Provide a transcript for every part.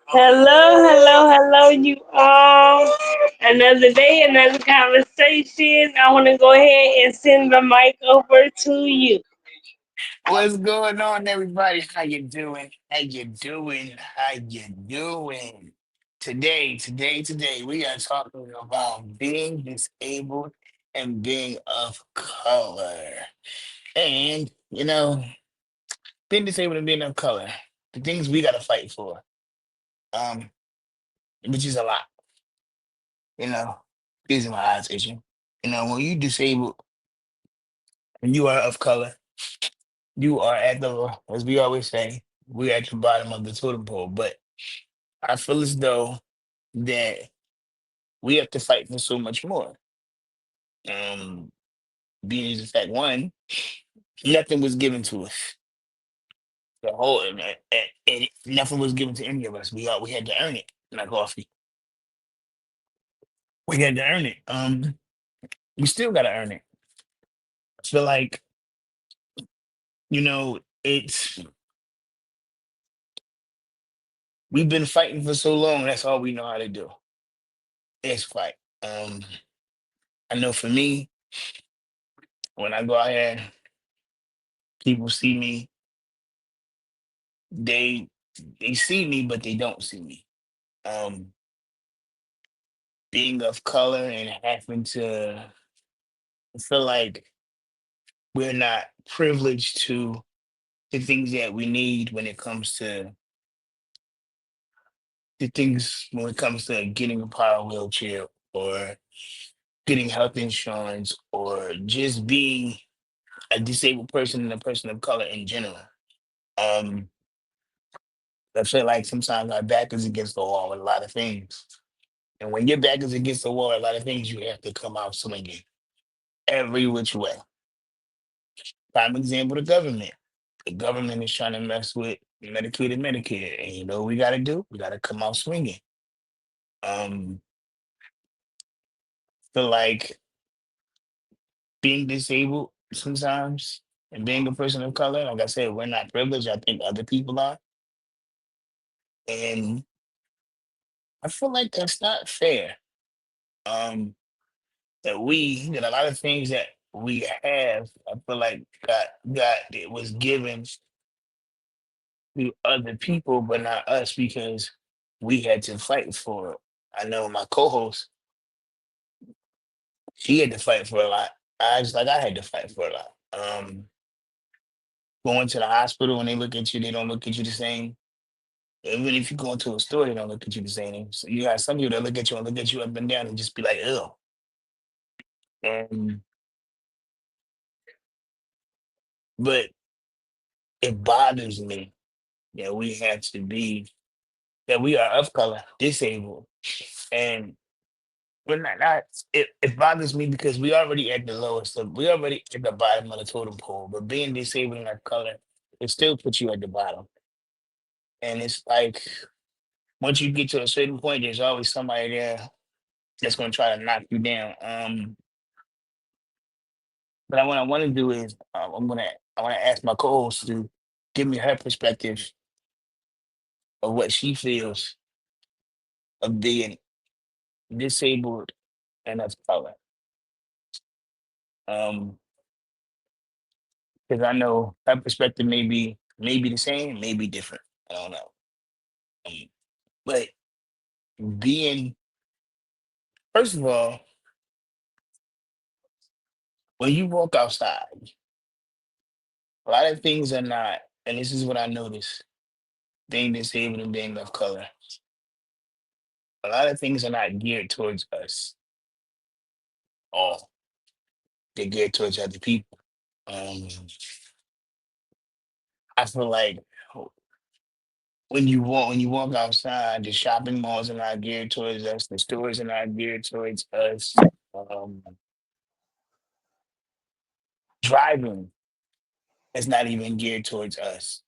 Hello, hello, hello, you all. Another day, another conversation. I want to go ahead and send the mic over to you. What's going on, everybody? How you doing? How you doing? How you doing? Today, we are talking about being disabled and being of color. And, being disabled and being of color, the things we gotta fight for, um, which is a lot, you know. These are my eyes itching. When you disabled and you are of color, you are at as we always say, we're at the bottom of the totem pole. But I feel as though that we have to fight for so much more. Um, being the fact one, nothing was given to us. The whole and nothing was given to any of us. We had to earn it. Like coffee, we had to earn it. We still got to earn it. I feel like it's we've been fighting for so long. That's all we know how to do is fight. Um, I know for me, when I go out here, people see me. They they see me, but they don't see me. Um, being of color and having to feel like we're not privileged to the things that we need when it comes to getting a power wheelchair or getting health insurance or just being a disabled person and a person of color in general. Um, I feel like sometimes our back is against the wall with a lot of things. And when your back is against the wall, a lot of things you have to come out swinging every which way. Prime example, the government. The government is trying to mess with Medicaid and Medicare. And you know what we got to do? We got to come out swinging. Um, feel like being disabled sometimes and being a person of color, like I said, we're not privileged. I think other people are. And I feel like that's not fair. Um, that a lot of things that we have, I feel like it was given to other people, but not us because we had to fight for it. I know my co-host, she had to fight for a lot. I had to fight for a lot. Going to the hospital when they look at you, they don't look at you the same. Even if you go into a store, they don't look at you the same. So you got some people that look at you and look at you up and down and just be like, "Ew." And but it bothers me that we have to be that we are of color, disabled, and we're not. It bothers me because we already at the lowest. We already at the bottom of the totem pole. But being disabled and of color, it still puts you at the bottom. And it's like once you get to a certain point, there's always somebody there that's going to try to knock you down. But what I want to do is I want to ask my co-host to give me her perspective of what she feels of being disabled and of color. Um, because I know her perspective may be the same, may be different. I don't know. Um, but being first of all, when you walk outside, a lot of things are not, and this is what I noticed, being disabled and being of color. A lot of things are not geared towards us all. They're geared towards other people. Um, I feel like when you walk outside, the shopping malls are not geared towards us, the stores are not geared towards us. Um, driving is not even geared towards us.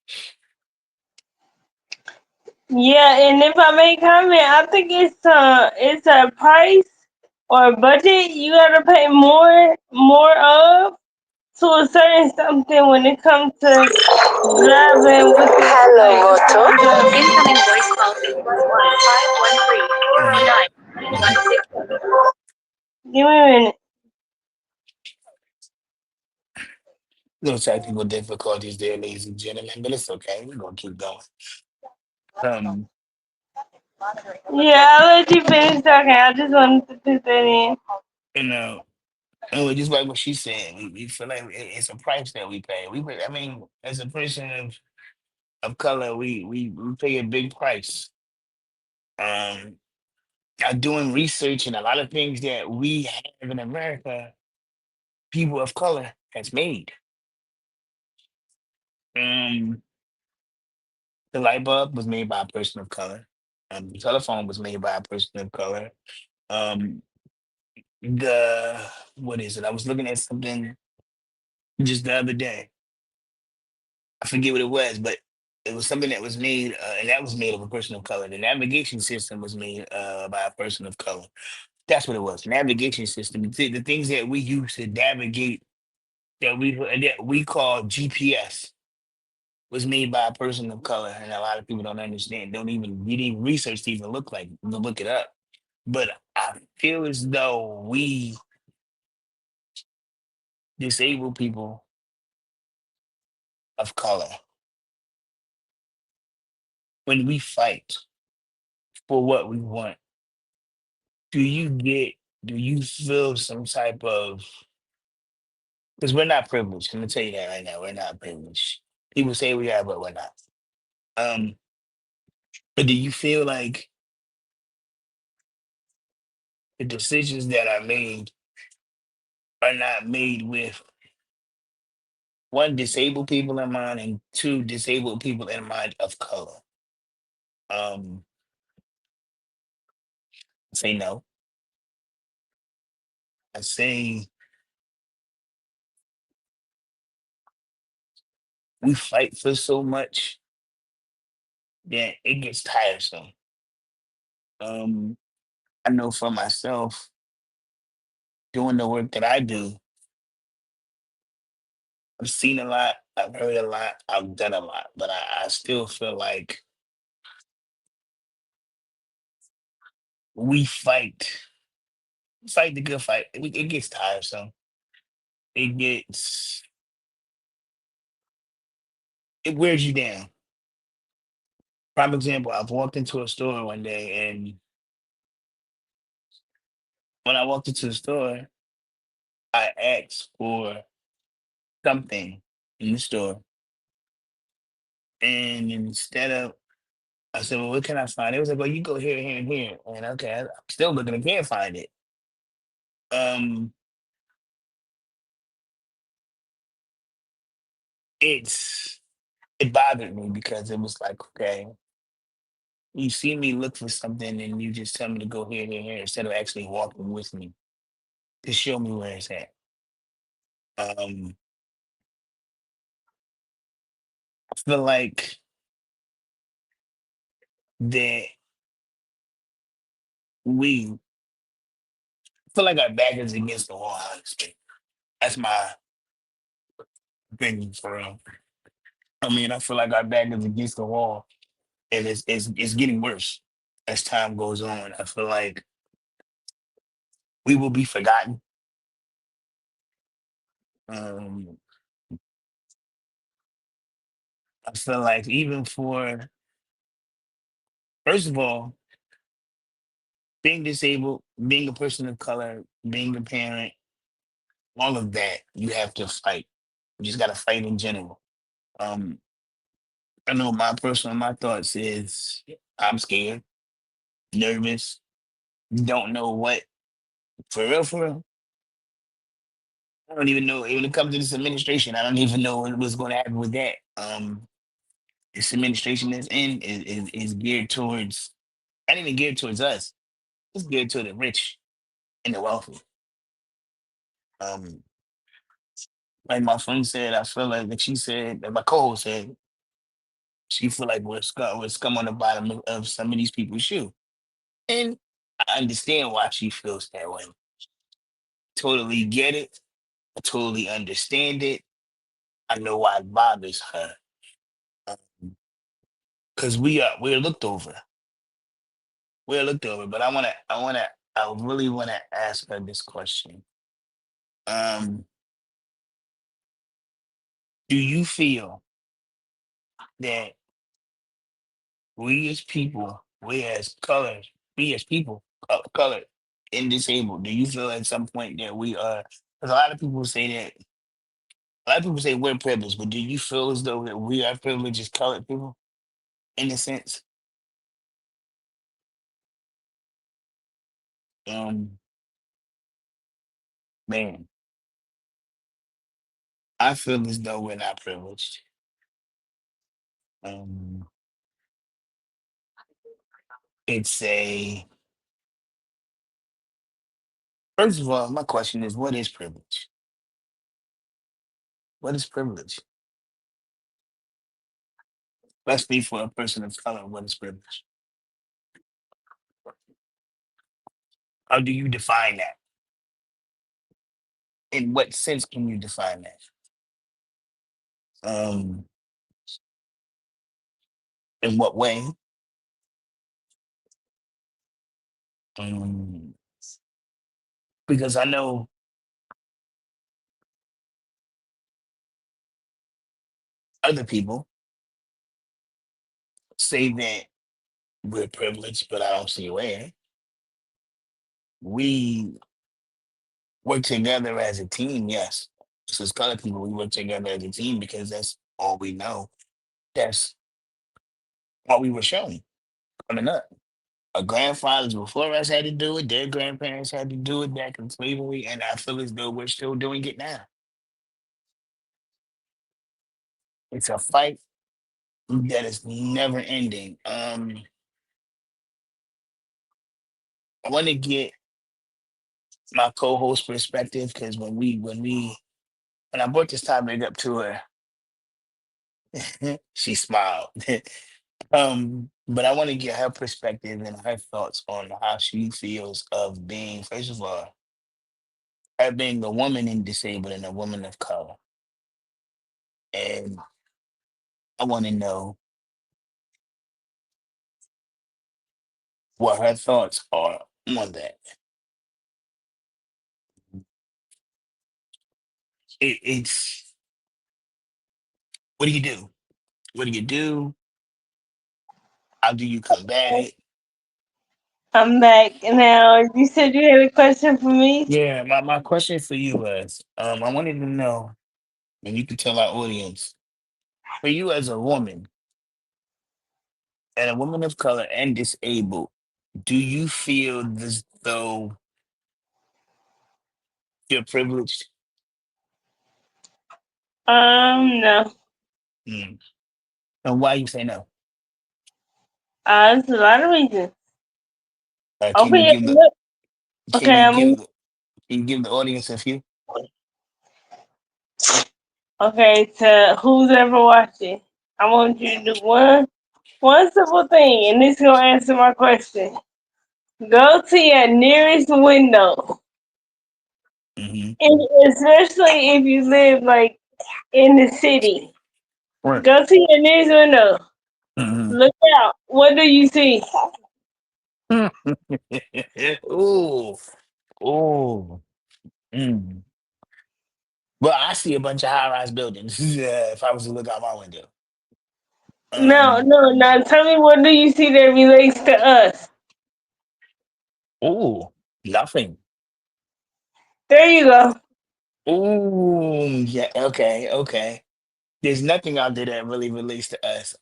Yeah, and if I may comment, I think it's a price or budget you gotta pay more of to a certain something when it comes to driving with the like Um, Give me a minute. little technical difficulties there, ladies and gentlemen, but it's okay. We're gonna keep going. Um, Yeah, I'll let you finish talking. I just wanted to put that in. you know, and just like what she said, we feel like it's a price that we pay. I mean, as a person of color, we pay a big price. Um, doing research and a lot of things that we have in America, people of color has made. Um, the light bulb was made by a person of color. The telephone was made by a person of color. Um, the what is it? I was looking at something just the other day. I forget what it was, but it was something that was made, and that was made of a person of color. The navigation system was made by a person of color. That's what it was. Navigation system. The things that we use to navigate that we call GPS was made by a person of color, and a lot of people don't understand. Don't even you need research to even look it up. But I feel as though we disabled people of color, when we fight for what we want, do you get do you feel some type of, because we're not privileged. Let me tell you that right now. We're not privileged. People say we are, but we're not. Um, but do you feel like the decisions that are made are not made with one, disabled people in mind, and two, disabled people in mind of color? Um, I say no. I say we fight for so much that it gets tiresome. Um, I know for myself, doing the work that I do, I've seen a lot, I've heard a lot, I've done a lot, but I still feel like we fight the good fight. It gets tiresome. It gets, it wears you down. Prime example, I've walked into a store one day, and when I walked into the store, I asked for something in the store. And instead of, I said, well, what can I find? It was like, well, you go here, here, and here. And okay, I'm still looking, I can't find it. Um, it's it bothered me because it was like, okay, you see me look for something and you just tell me to go here, here, here instead of actually walking with me to show me where it's at. Um, I feel like that we feel like our back is against the wall, honestly. That's my opinion for real. I mean, I feel like our back is against the wall, and it's getting worse as time goes on. I feel like we will be forgotten. Um, I feel like even for, first of all, being disabled, being a person of color, being a parent, all of that, you have to fight. You just got to fight in general. Um, I know my thoughts is I'm scared, nervous, don't know what, for real, for real. I don't even know when it comes to this administration. I don't even know what's going to happen with that. This administration that's in is geared towards, not even geared towards us. It's geared to the rich and the wealthy. Um, like my friend said, I feel like she said, and my co-host said, she feel like we're scum on the bottom of some of these people's shoe. And I understand why she feels that way. Totally get it. I totally understand it. I know why it bothers her. Because we're looked over. we'll look through it. But I really wanna ask her this question. Um, do you feel that we as people, we as people, colored and disabled, do you feel at some point that we are? Because a lot of people say that. A lot of people say we're privileged, but do you feel as though that we are privileged as colored people, in a sense? Um, Man, I feel as though we're not privileged. Um, it's a First of all, my question is, what is privilege? What is privilege? Let's be for a person of color. What is privilege? How do you define that? In what sense can you define that? Um, in what way? Um, because I know other people say that we're privileged, but I don't see where. We work together as a team, yes. So as colored people, we work together as a team because that's all we know. That's all we were shown coming up. Our grandfathers before us had to do it, their grandparents had to do it back in slavery, and I feel as though we're still doing it now. It's a fight that is never ending. I want to get my co-host perspective because when I brought this topic up to her, she smiled. But I want to get her perspective and her thoughts on how she feels of being, first of all, her being a woman and disabled and a woman of color. And I want to know what her thoughts are on that. It's what do you do? What do you do? How do you combat it? I'm back now. You said you had a question for me. Yeah, my question for you was, I wanted to know, and you can tell our audience, for you as a woman and a woman of color and disabled, do you feel as though you're privileged? No. Mm. And why you say no? There's a lot of reasons. Can Open you your give the look. can Okay, you I'm give the can you give the audience a few? okay to who's ever watching. I want you to do one simple thing, and this gonna answer my question. Go to your nearest window, Hmm. and especially if you live like in the city. Right. Go to your nearest window. Hmm. Look out. What do you see? Ooh, ooh. Mm. Well, I see a bunch of high-rise buildings. Yeah, if I was to look out my window. No, Um, no, no. Tell me what do you see that relates to us? ooh, nothing. There you go. Ooh, yeah, okay, okay. There's nothing out there that really relates to us.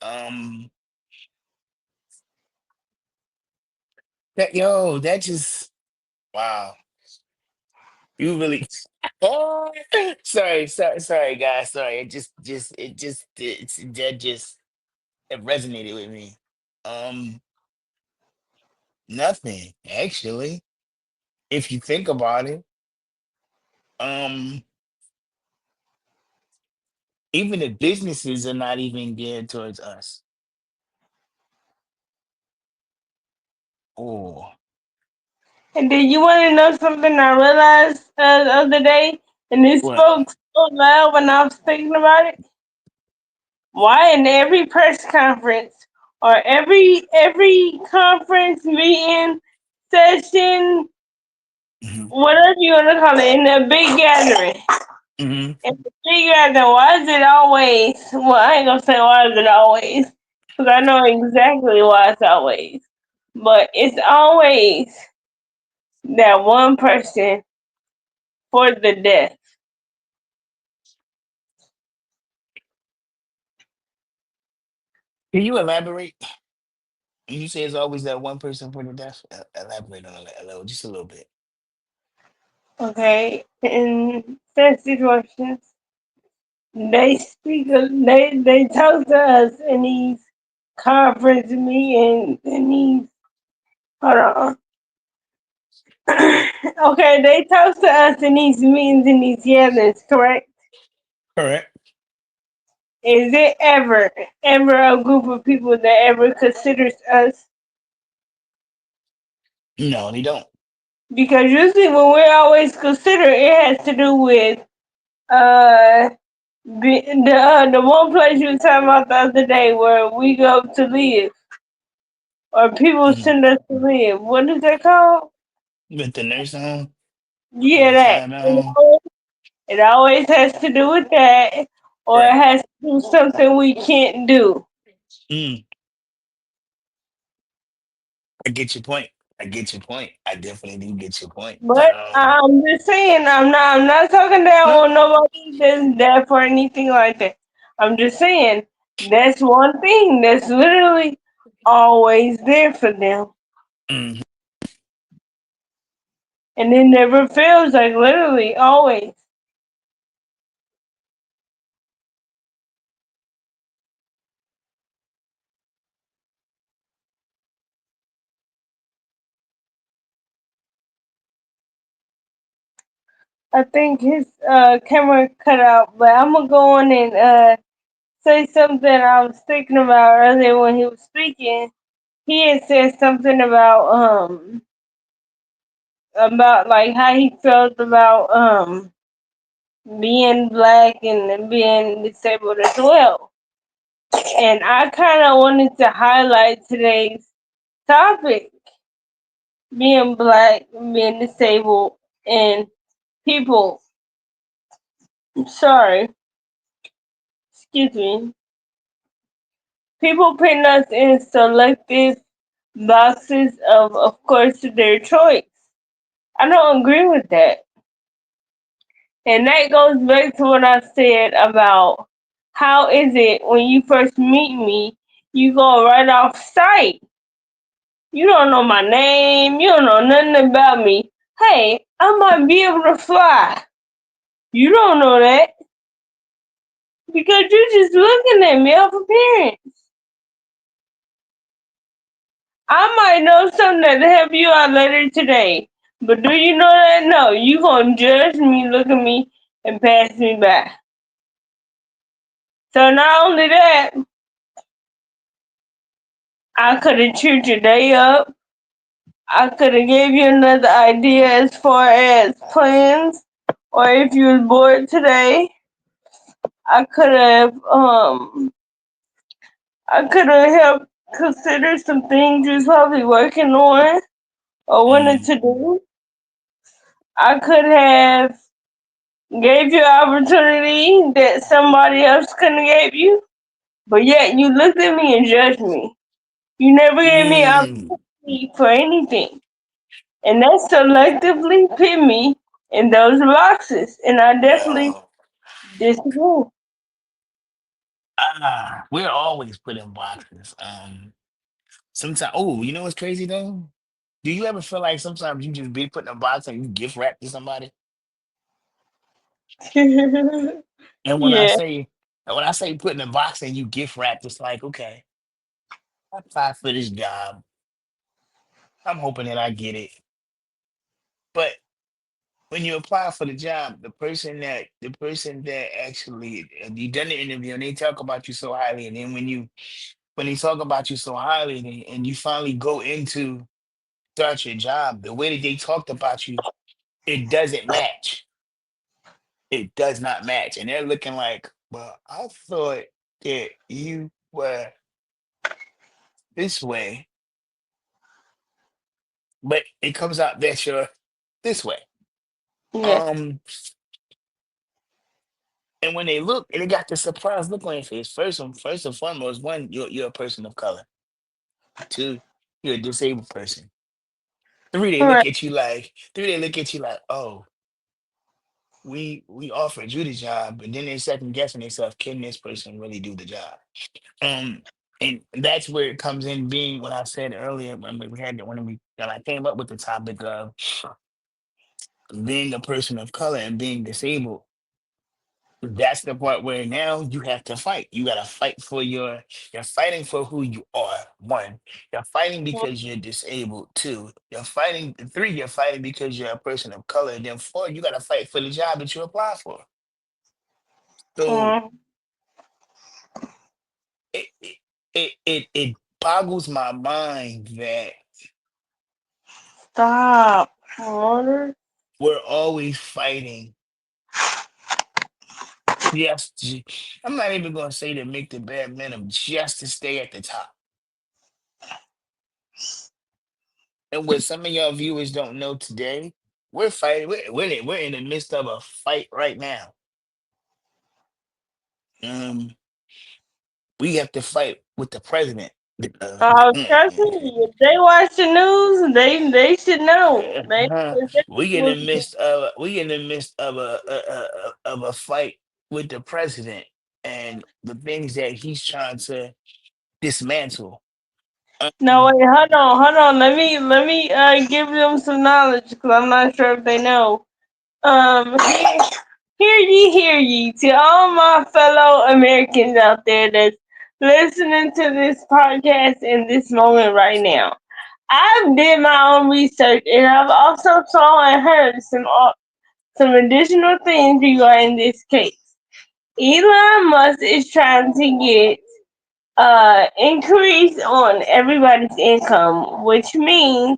That just wow. You really sorry, guys. Sorry. It resonated with me. Um, Nothing, actually. If you think about it, um, even the businesses are not even geared towards us. Oh, And then you want to know something I realized the other day, and it what? spoke so loud when I was thinking about it. Why in every press conference, or every conference meeting session, Hmm. whatever you want to call it, in a big gathering. Hmm. In the big gathering, why is it always? Well, I ain't gonna say why is it always, because I know exactly why it's always. But it's always that one person for the death. Can you elaborate? When you say it's always that one person for the death, elaborate on it a little, just a little bit. Okay, in that situation, they talk to us in these conference meetings and these hold on. Okay, they talk to us in these meetings and these gatherings, correct? Correct. Is it ever a group of people that ever considers us? No, they don't. Because usually when we're always considered, it has to do with uh the one place you were talking about the other day where we go to live or people Hmm. send us to live. What is that called? With the nursing home or Yeah, that. retirement home. It always has to do with that, or it Right. has to do something we can't do. Mm, I get your point. I get your point. I definitely do get your point. But I'm just saying, I'm not talking down No. on nobody that's deaf or anything like that. I'm just saying that's one thing that's literally always there for them, Mhm. and it never fails. Like literally, always. I think his camera cut out, but I'm gonna go on and say something I was thinking about earlier when he was speaking. He had said something about like how he felt about being black and being disabled as well. And I kind of wanted to highlight today's topic: being black, being disabled, and people. Sorry, excuse me. People put us in selective boxes of course, their choice. I don't agree with that. And that goes back to what I said about how is it when you first meet me, you go right off site. You don't know my name, you don't know nothing about me. Hey, I might be able to fly. You don't know that because you're just looking at me off appearance. I might know something that'll help you out later today. But do you know that? No, you gonna judge me, look at me, and pass me by. So not only that, I could have cheered your day up. I could have gave you another idea as far as plans, or if you was bored today, I could have helped consider some things you was probably working on or wanted Mm, to do. I could have gave you an opportunity that somebody else couldn't gave you, but yet you looked at me and judged me. You never gave me an mm. opportunity for anything. And that selectively put me in those boxes. And I definitely Well, disagree. we're always put in boxes. Sometimes, oh, you know what's crazy though? Do you ever feel like sometimes you just be put in a box and you gift wrap to somebody? And Yeah. when I say put in a box and you gift wrap, it's like, okay, I applied for this job. I'm hoping that I get it. But when you apply for the job, the person that actually you done the interview and they talk about you so highly, and then when they talk about you so highly and you finally go into start your job, the way that they talked about you, it doesn't match. It does not match. And they're looking like, well, I thought that you were this way, but it comes out that you're this way. Yes. Um, and when they look, and they got the surprised look on their face. First and foremost, one, you're a person of color. Two, you're a disabled person. Three, they look Correct. at you like oh, we offered you the job, and then they second guessing themselves, can this person really do the job? Um, and that's where it comes in being what I said earlier when I came up with the topic of being a person of color and being disabled. That's the part where now you have to fight. You gotta fight for you're fighting for who you are. One, you're fighting because you're disabled. Two, you're fighting three, you're fighting because you're a person of color. And then four, you gotta fight for the job that you apply for. So Mm. it boggles my mind that Stop. Water. we're always fighting. Yes, I'm not even gonna say to make the bare minimum, just to stay at the top. And what some of y'all viewers don't know today, we're fighting. We're in the midst of a fight right now. Um, we have to fight with the president. Trust me. If they watch the news, they should know. They We in the midst of a fight with the president and the things that he's trying to dismantle. No, Um, wait, hold on. Let me give them some knowledge because I'm not sure if they know. Hear, hear ye to all my fellow Americans out there that's listening to this podcast in this moment right now. I've did my own research and I've also saw and heard some additional things regarding this case. Elon Musk is trying to get increase on everybody's income, which means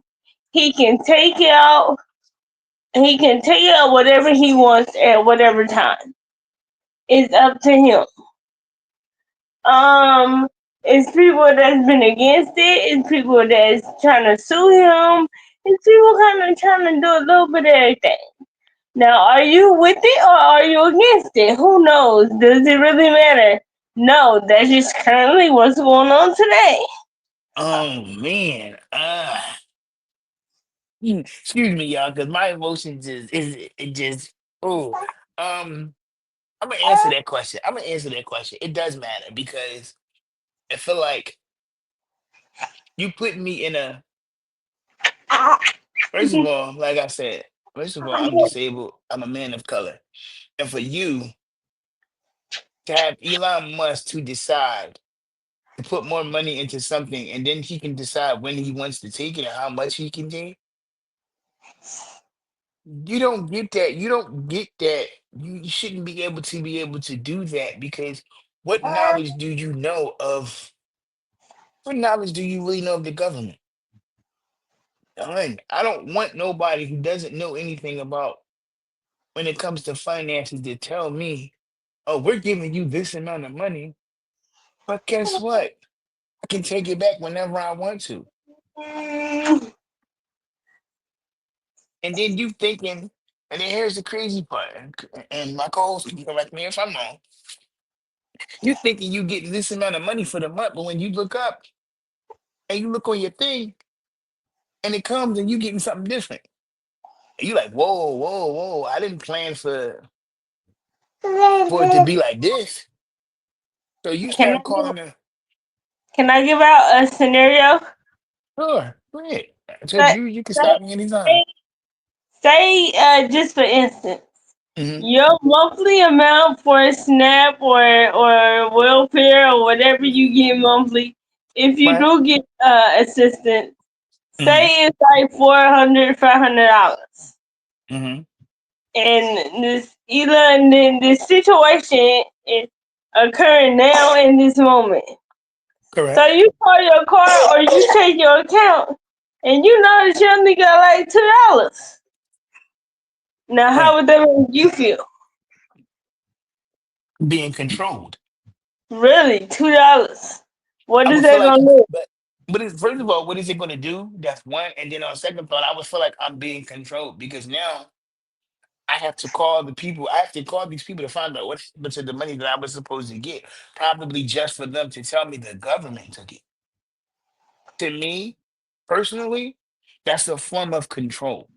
he can take out he can take out whatever he wants at whatever time. It's up to him. Um, it's people that's been against it. It's people that's trying to sue him. It's people kind of trying to do a little bit of everything. Now, are you with it or are you against it? Who knows? Does it really matter? No, that's just currently what's going on today. oh man, excuse me, y'all, because my emotions is it just oh I'm gonna answer that question. I'm gonna answer that question. It does matter because I feel like you put me in a first of all, like I said, first of all, I'm disabled. I'm a man of color. And for you to have Elon Musk to decide to put more money into something and then he can decide when he wants to take it and how much he can take, you don't get that. You don't get that. You shouldn't be able to do that because what knowledge do you know of what knowledge do you really know of the government? None. I don't want nobody who doesn't know anything about when it comes to finances to tell me, oh, we're giving you this amount of money, but guess what? I can take it back whenever I want to. Mm, And then you thinking, and then here's the crazy part, and my co-host can correct me if I'm wrong. You thinking you getting this amount of money for the month, but when you look up and you look on your thing, and it comes and you getting something different. And you like, whoa, whoa, whoa! I didn't plan for it to be like this. So you Can I start calling the can I give out a scenario? sure, great. Because Say, you can say, stop me anytime. just for instance, Hmm. your monthly amount for SNAP or welfare or whatever you get monthly, if you Right. do get assistance, Hmm. say it's like $400, $500, Hmm. and this situation is occurring now in this moment. So Correct. you call your car or you take your account, and you notice you only got like $2. Now, how Right. would that make you feel? Being controlled. Really, $2. What I is would feel that like, gonna do? But first of all, what is it going to do? That's one. And then on second thought, I would feel like I'm being controlled because now I have to call the people. I have to call these people to find out what happened to the money that I was supposed to get, probably just for them to tell me the government took it. To me, personally, that's a form of control.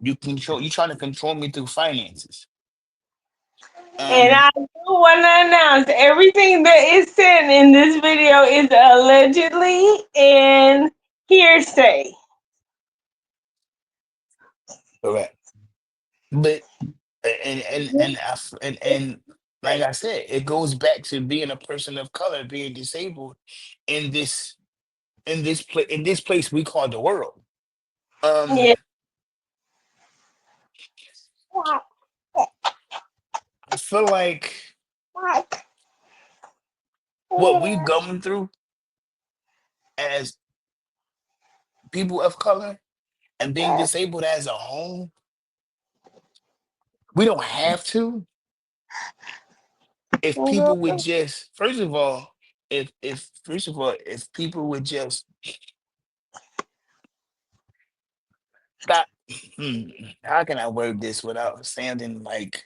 You control. You trying to control me through finances. And Um, I do want to announce everything that is said in this video is allegedly and hearsay. correct. But and like I said, it goes back to being a person of color, being disabled in this place we call the world. Um, Yeah. I feel like what we've gone through as people of color and being disabled as a whole, we don't have to. If people would just, first of all, if first of all, if people would just stop. Hmm, how can I word this without sounding like?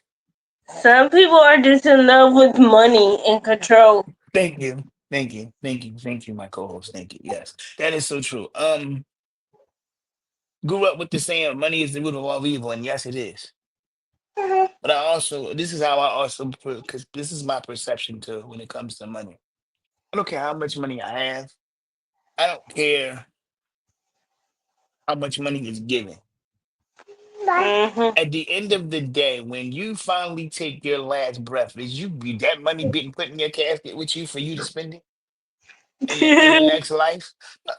Some people are just in love with money and control. Thank you, thank you, thank you, thank you, my co-host. Thank you. Yes, that is so true. Grew up with the saying, "Money is the root of all evil," and yes, it is. But I also, this is how I also, because this is my perception too when it comes to money. I don't care how much money I have. I don't care how much money is given. Hmm. At the end of the day, when you finally take your last breath, is that money being put in your casket with you for you to spend it in the next life?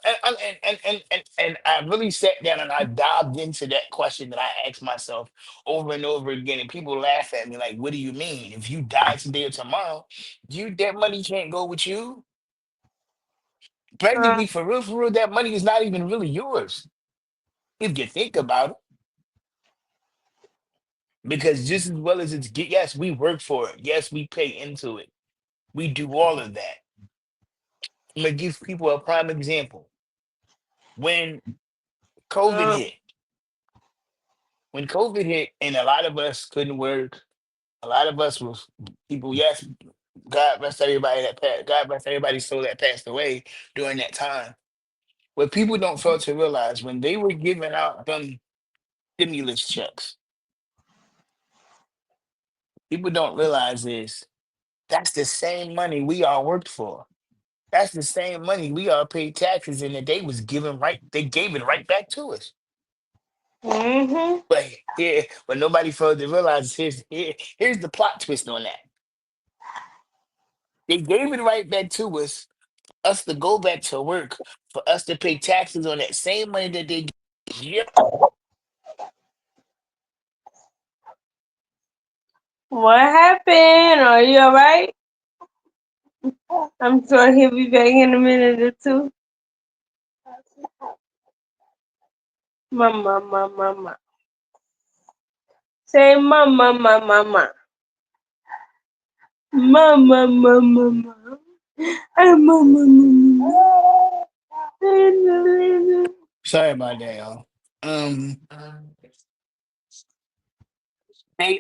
And I really sat down and I dived into that question that I asked myself over and over again. And people laugh at me like, "What do you mean? If you die today or tomorrow, that money can't go with you." Practically, for real, that money is not even really yours if you think about it. Because just as well as yes, we work for it. Yes, we pay into it. We do all of that. I'm gonna give people a prime example. When COVID hit, when COVID hit, and a lot of us couldn't work. A lot of us was people. Yes, God rest everybody that passed. God rest everybody's soul that passed away during that time. What people don't fail to realize when they were giving out them stimulus checks, people don't realize is that's the same money we all worked for. That's the same money we all paid taxes in, and they was giving right. They gave it right back to us. Hmm. But here, what nobody failed to realize is here's the plot twist on that. They gave it right back to us to go back to work, for us to pay taxes on that same money that they. Yeah. What happened? Are you alright? I'm sure he'll be back in a minute or two. Mama, mama, mama. Say mama, mama, mama. Mama, mama, mama. Mama, mama. Sorry about that, y'all. They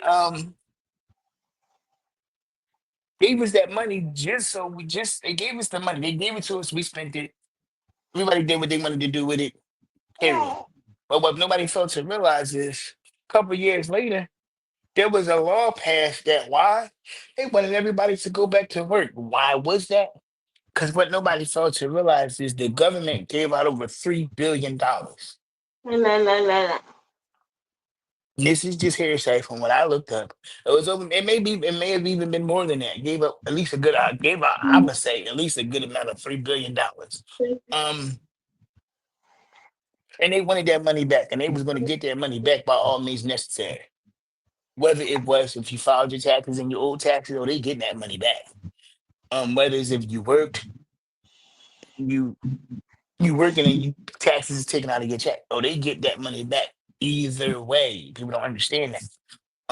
gave us that money just so we just they gave us the money. They gave it to us. We spent it. Everybody did what they wanted to do with it. Period. But what nobody failed to realize is, a couple of years later, there was a law passed that why they wanted everybody to go back to work. Why was that? Because what nobody failed to realize is the government gave out over $3 billion. La, la, la, la. This is just hearsay from what I looked up. It was over. It may have even been more than that. Gave up at least a good. Gave out. I would say at least a good amount of $3 billion. Um, and they wanted that money back, and they was going to get their money back by all means necessary. Whether it was if you filed your taxes and your old taxes, or they getting that money back. Whether it's if you worked, you working and you taxes is taken out of your check, or they get that money back. Either way, people don't understand that.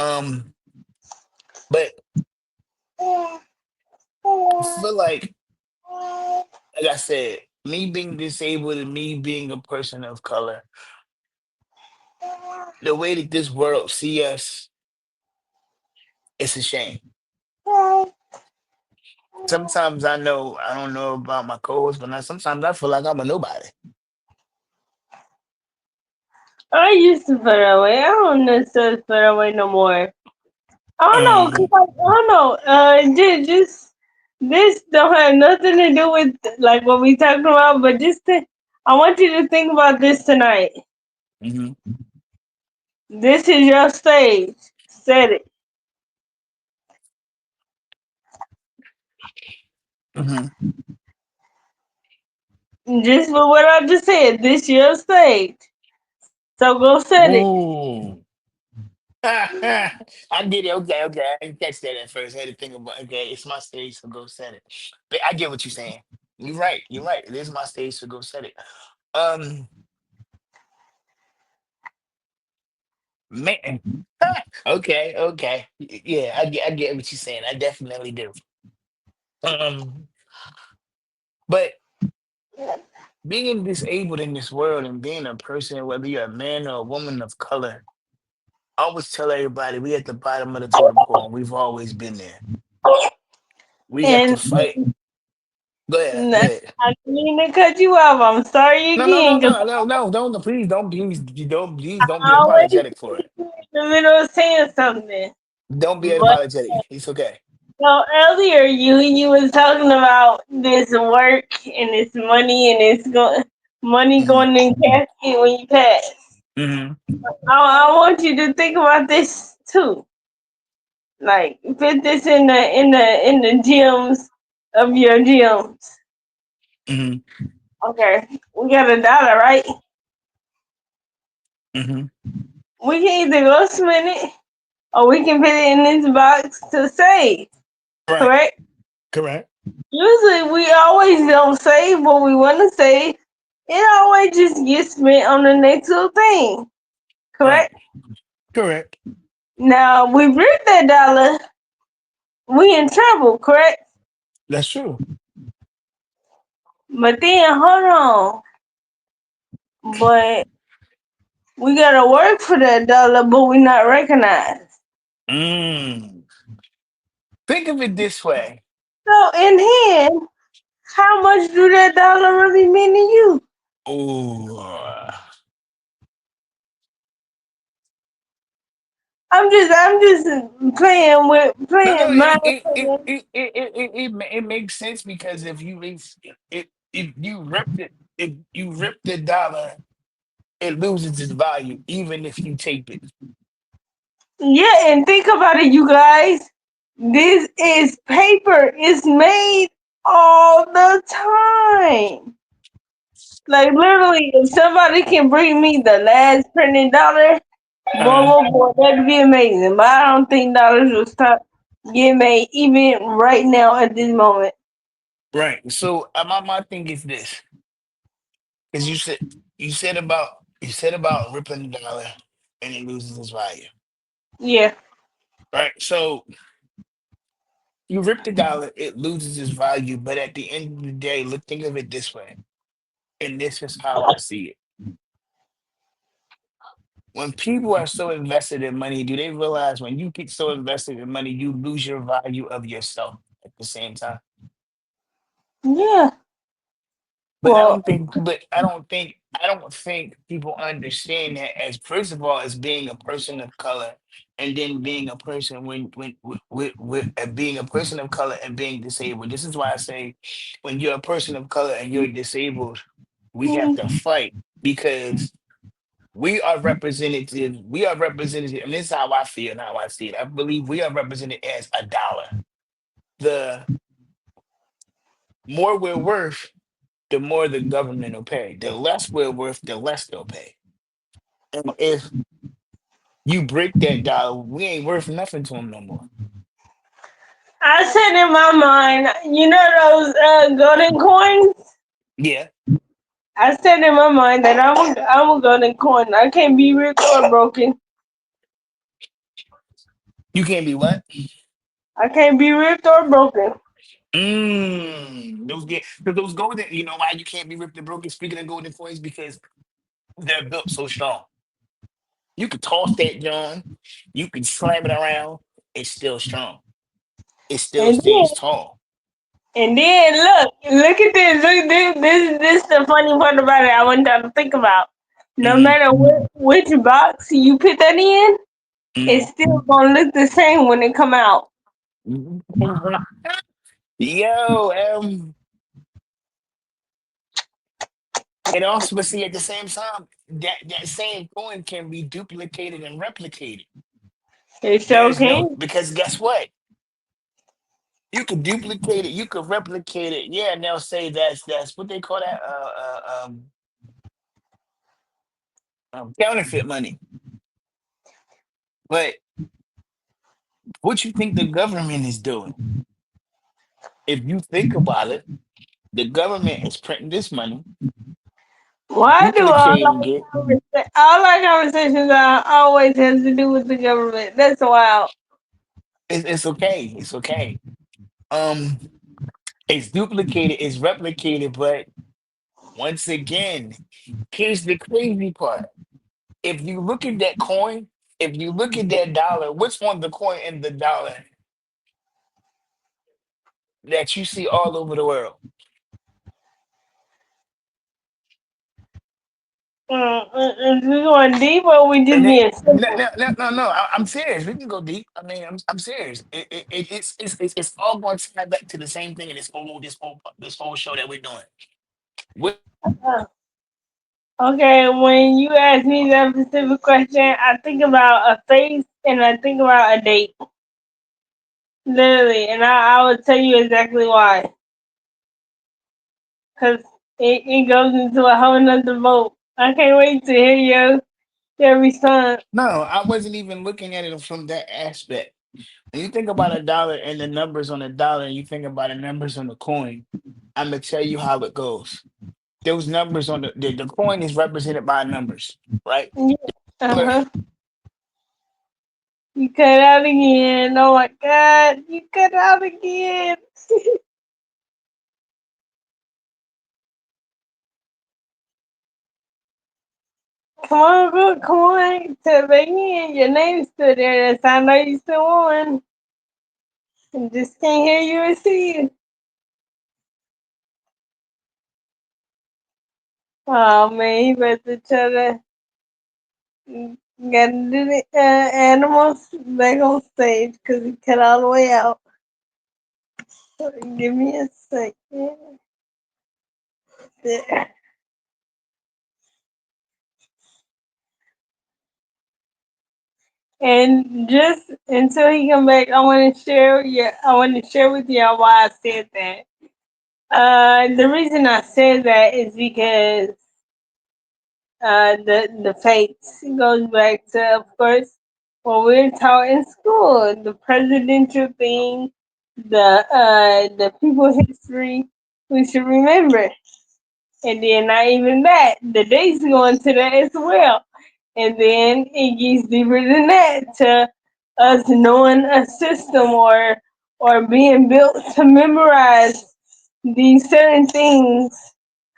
Um, but I feel like I said, me being disabled and me being a person of color, the way that this world see us, it's a shame. Sometimes I know I don't know about my co-host, but sometimes I feel like I'm a nobody. I used to feel that way. I don't necessarily feel that way no more. I don't know, cause Um, I don't know. Just this don't have nothing to do with like what we talking about, but I want you to think about this tonight. mhm, This is your stage. Set it. mhm. Just for what I just said. This your stage. So go set it. Ooh. I get it. Okay, okay. I didn't catch that at first. I had to think about okay, it's my stage, so go set it. But I get what you're saying. You're right. You're right. It is my stage, so go set it. Um, man. Okay, okay. Yeah, I get what you're saying. I definitely do. Um, but being disabled in this world and being a person, whether you're a man or a woman of color, I always tell everybody we at the bottom of the totem pole and we've always been there. We have to And fight. Go ahead, go I ahead. didn't mean to cut you off. I'm sorry No, no, again, no, because no, no, no, don't please don't be I always apologetic for it. in the middle of saying something. Don't be But apologetic. It's okay. so earlier, you was talking about this work and this money and it's going money Hmm. going in casket when you pass. Hmm. I want you to think about this too. Like put this in the gyms of your gyms. Hmm. Okay, we got $1, right? Hmm. We can either go spend it or we can put it in this box to save. Right. Correct? Correct. Usually we always don't save what we want to save. It always just gets spent on the next little thing. Right. Correct? Correct. Now we break that dollar, we in trouble. Correct? That's true. But then hold on. But we gotta work for that dollar, but we not recognized. Mm. Think of it this way. So in hand, how much do that dollar really mean to you? Oh. I'm just No, no, playing my opinion. it makes sense because if you ripped it, if you rip the dollar, it loses its value, even if you tape it. Yeah, and think about it, you guys. This is paper. It's made all the time. Like literally, if somebody can bring me the last printed dollar, Uh-huh. boy, that'd be amazing. But I don't think dollars will stop getting made even right now at this moment. Right. So my thing is this, because you said about ripping the dollar and it loses its value. Yeah. Right. So you rip the dollar, it loses its value, but at the end of the day, look think of it this way, and this is how I see it. When people are so invested in money, do they realize when you get so invested in money, you lose your value of yourself at the same time? Yeah. But Well, I don't think people understand that as first of all as being a person of color, and then being a person being a person of color and being disabled. This is why I say when you're a person of color and you're disabled, we have mm, to fight because we are represented, and this is how I feel and how I see it. I believe we are represented as a dollar. The more we're worth, the more the government will pay. The less we're worth, the less they'll pay. And if you break that dollar, we ain't worth nothing to them no more. I said in my mind, you know those golden coins? Yeah, I said in my mind that I'm a golden coin. I can't be ripped or broken. you can't be what? I can't be ripped or broken. Those get those golden. You know why you can't be ripped and broken? Speaking of golden coins, because they're built so strong. You could toss that John, you could slam it around. It's still strong. It still And stays then, tall. look at this. Look, this is the funny part about it. I want y'all to think about. No Mm-hmm. matter which box you put that in, Mm-hmm. it's still gonna look the same when it come out. Yo, and also, but see, at the same time, that same coin can be duplicated and replicated. It's There's okay. no because guess what? You could duplicate it, you could replicate it. Yeah, and they'll say that's what they call that counterfeit money. But what you think the government is doing? If you think about it, the government is printing this money, Why do duplicating it. all our conversations are always has to do with the government? That's wild. It's okay. It's okay. Um, it's duplicated, it's replicated, but once again, here's the crazy part. If you look at that coin, if you look at that dollar, what's on the coin and the dollar that you see all over the world? Is we going deep or we just And being no, simple? no, no, no, no. I'm serious. We can go deep. I mean, I'm serious. It's all going to tie back to the same thing in this whole show that we're doing. What Uh, okay, when you ask me that specific question, I think about a face and I think about a date. Literally, and I will tell you exactly why. Because it goes into a whole nother boat. I can't wait to hear your response. no, I wasn't even looking at it from that aspect. When you think about a dollar and the numbers on a dollar, and you think about the numbers on the coin, I'm gonna tell you how it goes. Those numbers on the coin is represented by numbers, right? Yeah. Dollar- Uh-huh. You cut out again. Oh my god, you cut out again. Come on, bro. Come on. Tell me again. Your name's still there. That's how I know you still on. I just can't hear you or see you. Oh man, he better try to gotta do the animals back on stage because he cut all the way out. Give me a second. There. And just until he come back, I want to share with y'all why I said that. The reason I said that is because the fates goes back to, of course, what we're taught in school, the presidential thing, the people history we should remember. And then not even that, the dates go into that as well. And then it gets deeper than that to us knowing a system or being built to memorize these certain things,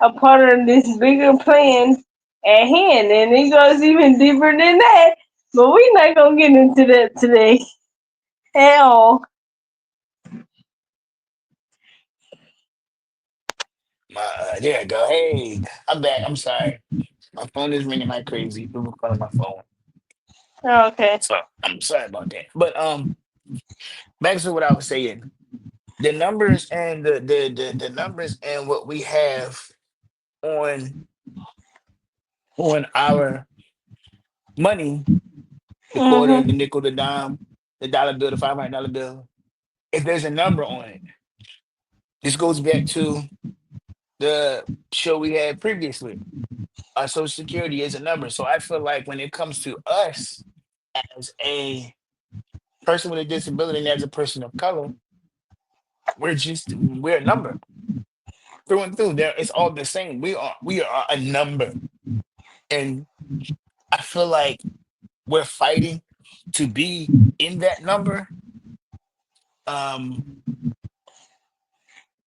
a part of this bigger plan at hand. And it goes even deeper than that. But we're not gonna get into that today at all. there you go. Hey, I'm back. I'm sorry. My phone is ringing like crazy. People calling my phone. Okay. So I'm sorry about that. But back to what I was saying. The numbers and the numbers and what we have on our money, the quarter, the Mhm. nickel, the dime, the dollar bill, the $500 bill. If there's a number on it, this goes back to the show we had previously. Our social security is a number. So I feel like when it comes to us as a person with a disability and as a person of color, we're a number through and through. There, it's all the same. We are a number, and I feel like we're fighting to be in that number. Um,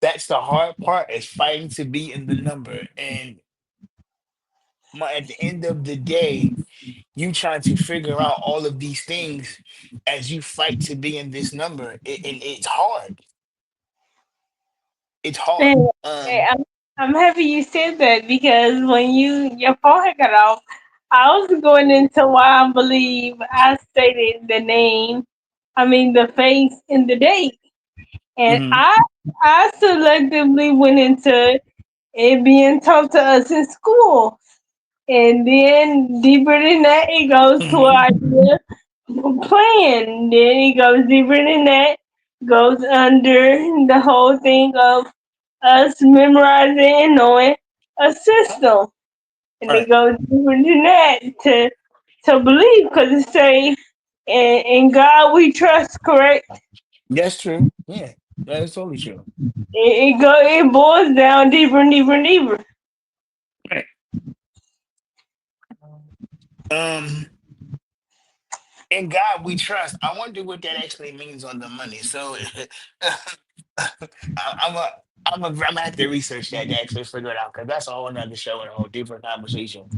That's the hard part, is fighting to be in the number. And at the end of the day, you trying to figure out all of these things as you fight to be in this number. And it's hard. It's hard. And, I'm happy you said that because when your phone had cut off, I was going into why I believe I stated the name, I mean the face and the date, and hmm I selectively went into it being taught to us in school. And then deeper than that, it goes to hmm our idea of plan. Then it goes deeper than that, goes under the whole thing of us memorizing and knowing a system. And Right. it goes deeper than that to believe, because it say, in God we trust, correct? That's true. Yeah, that is totally true. It boils down deeper and deeper and deeper. Right. Um, in God we trust. I wonder what that actually means on the money. So I'm a I'm gonna have to research that to actually figure it out, because that's a whole nother show and a whole different conversation.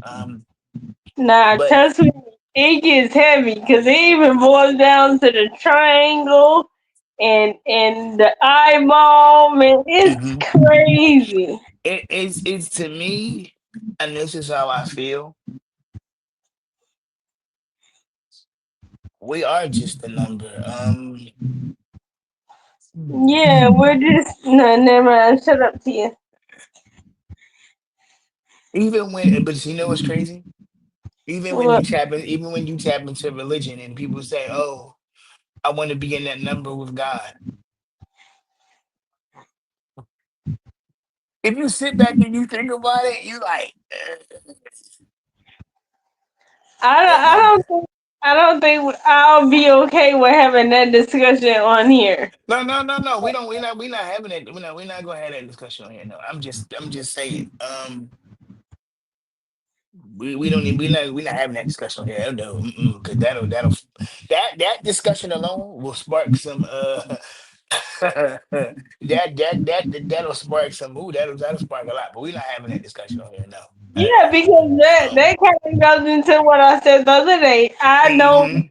Nah, But trust me, it gets heavy because it even boils down to the triangle and the eyeball. Man, it's mhm. crazy. It's to me, and this is how I feel. We are just a number. Yeah, we're just no, never mind. Shut up, Tia. Even when, but you know what's crazy? What? Even when you tap into religion and people say, "Oh, I want to be in that number with God." If you sit back and you think about it, you like that I number. don't think I'll be okay with having that discussion on here. No, no, no, no. We're not having it. We're not going to have that discussion here. No, I'm just saying. We don't need we're not having that discussion here. No, because that discussion alone will spark some that'll spark some that'll spark a lot. But we're not having that discussion on here. No. Yeah, because Um. that kind of goes into what I said the other day. hmm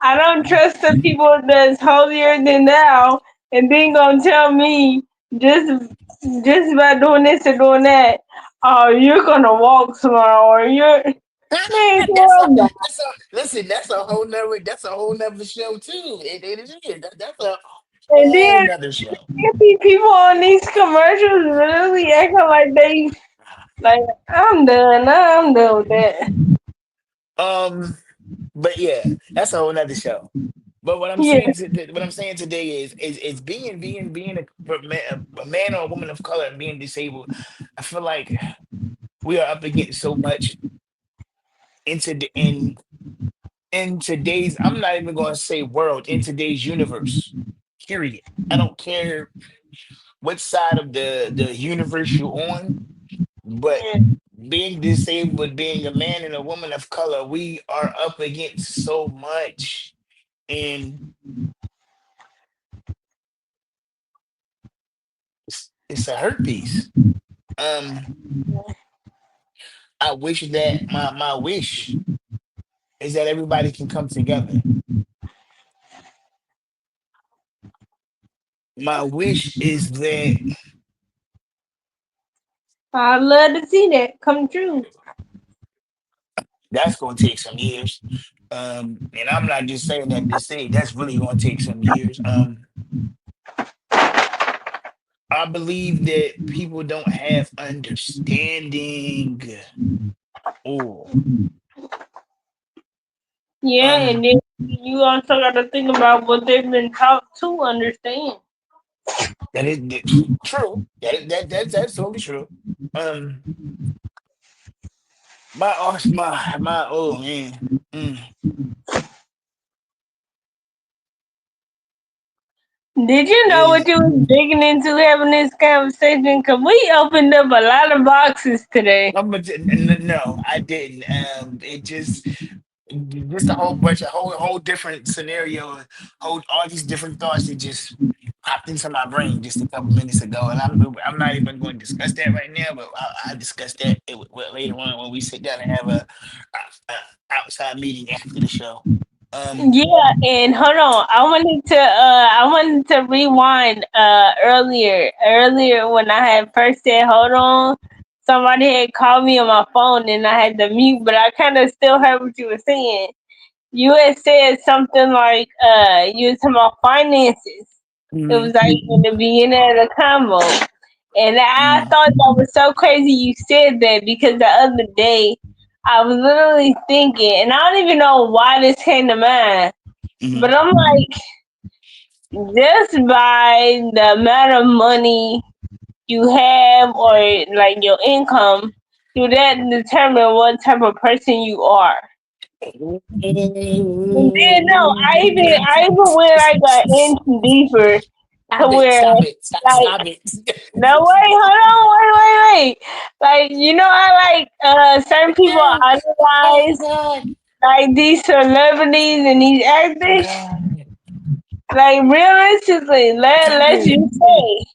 I don't trust the people that's holier than thou, and then gonna tell me just just by doing this or doing that, oh, you're gonna walk tomorrow, or you're man, girl, bye. that's a listen. That's a whole nother show too. It is. That's a And whole then nother show. you see people on these commercials really acting like they like I'm done with that. Um. But yeah, that's a whole nother show. But Yeah, what I'm saying today is being a man or a woman of color and being disabled. I feel like we are up against so much into the in today's. I'm not even going to say world, in today's universe. Period. I don't care what side of the universe you're on, but yeah. being disabled, being a man and a woman of color, we are up against so much, and it's a hurt piece. Um, I wish that my wish is that everybody can come together. My wish is that I love to see that come true. that's going to take some years. And I'm not just saying that to say that's really going to take some years. I believe that people don't have understanding. Oh, Yeah, and um, then you also got to think about what they've been taught to understand. true. That's totally true. Um, my oh man. Mm. Did you know what Is you was digging into having this conversation? Cause we opened up a lot of boxes today. no, I didn't. It just a whole bunch of whole different scenario, whole all these different thoughts. It just popped into my brain just a couple minutes ago, and I'm not even going to discuss that right now, but I discuss that later on when we sit down and have a outside meeting after the show. Um, Yeah, and hold on. I wanted to rewind earlier when I had first said hold on. Somebody had called me on my phone and I had to mute, but I kind of still heard what you were saying. You had said something like you were talking about finances. It was mhm, like in the beginning of the convo. And I mhm, thought that was so crazy you said that because the other day I was literally thinking, and I don't even know why this came to mind, mhm. but I'm like, just by the amount of money you have or like your income, do that determine what type of person you are? And then no, I even went like an inch deeper to Stop it! where Stop it! like Stop it! no wait, hold on, wait. Like you know I like certain people Oh idolize God! like these celebrities and these Oh actors. God! Like realistically, Stop let's it! just say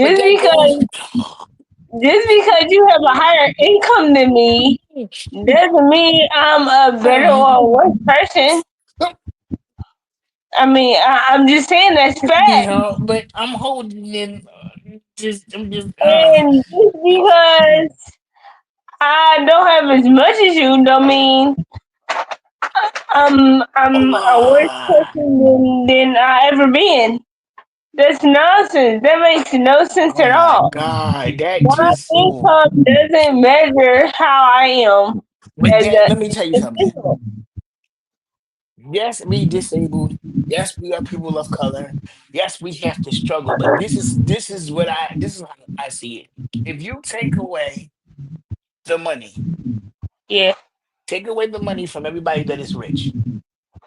But just that goes. because just because you have a higher income than me doesn't mean I'm a better or worse person. I mean, I'm just saying that's fact. No, but I'm holding in. Just, I'm just. And just because I don't have as much as you, don't mean I'm a worse Ah, person than I ever been. That's nonsense. That makes no sense oh at my all. God! That My just. Oh. income doesn't measure how I am But as that, a let me tell you something. individual. Yes, we disabled. Yes, we are people of color. Yes, we have to struggle. But this is how I see it. If you take away the money, Yeah, take away the money from everybody that is rich,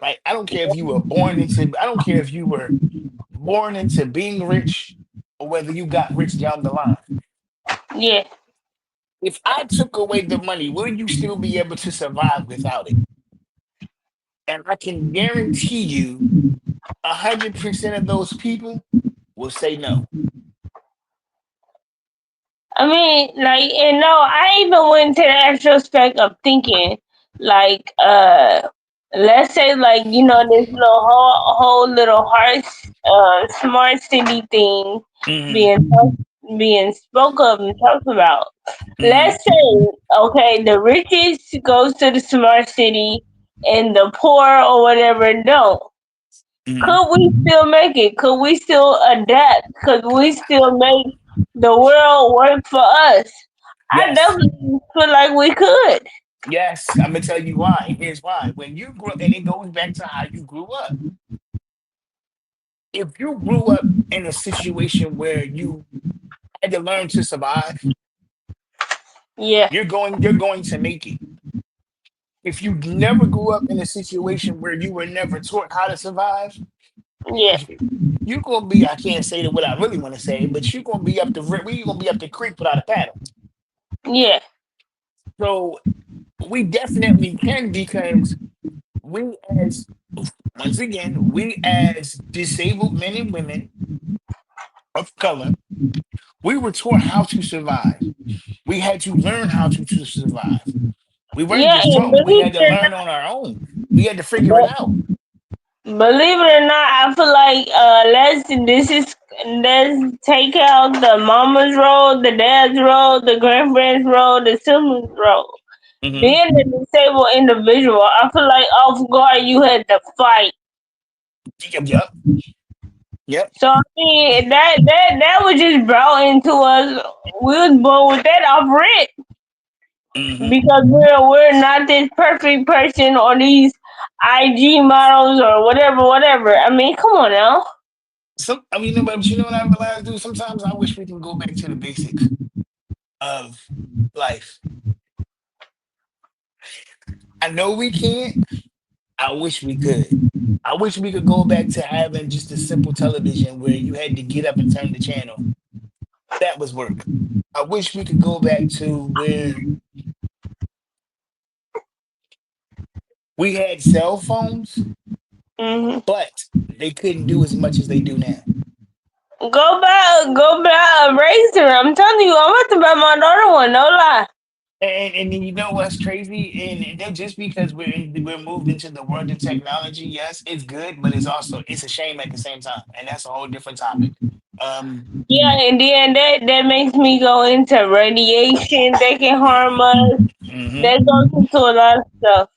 right? I don't care if you were born into. I don't care if you were born into being rich or whether you got rich down the line. yeah. If I took away the money, will you still be able to survive without it? And I can guarantee you, 100% of those people will say no. I mean, like, and no, I even went to the retrospect of thinking, like, let's say, like, you know, this little whole little smart city thing Hmm. being being spoke of and talked about. Hmm. Let's say, okay, the richest goes to the smart city, and the poor or whatever don't. Hmm. Could we still make it? Could we still adapt? Could we still make the world work for us? I Yes, definitely feel like we could. yes. I'm gonna tell you why. And here's why. When you grow, and it goes back to how you grew up. If you grew up in a situation where you had to learn to survive, Yeah, you're going to make it. If you never grew up in a situation where you were never taught how to survive, yeah, you're gonna be. I can't say what I really want to say, but you're gonna be up the we gonna be up the creek without a paddle. yeah, So we definitely can because we as once again, we as disabled men and women of color, we were taught how to survive. We had to learn how to survive. We weren't yeah. just And taught, we had to learn on our own. We had to figure it out. believe it or not, I feel like let's take out the mama's role, the dad's role, the grandparents' role, the siblings' role. Hmm. Being a disabled individual, I feel like off guard you had to fight. Yep, yep, yep. So I mean that was just brought into us. We was born with that off rip Hmm. because we're not this perfect person or these IG models or whatever. I mean, come on now. Some, I mean, but you know what I realized, dude? Sometimes I wish we can go back to the basics of life. I know we can't. I wish we could. I wish we could go back to having just a simple television where you had to get up and turn the channel. That was work. I wish we could go back to where we had cell phones, Hmm. but they couldn't do as much as they do now. Go buy a razor. I'm telling you, I'm about to buy my daughter one. No lie. And then you know what's crazy? And then just because we're moved into the world of technology, yes, it's good, but it's a shame at the same time, and that's a whole different topic. Um, Yeah, and then that makes me go into radiation that can harm us. hmm That goes into a lot of stuff.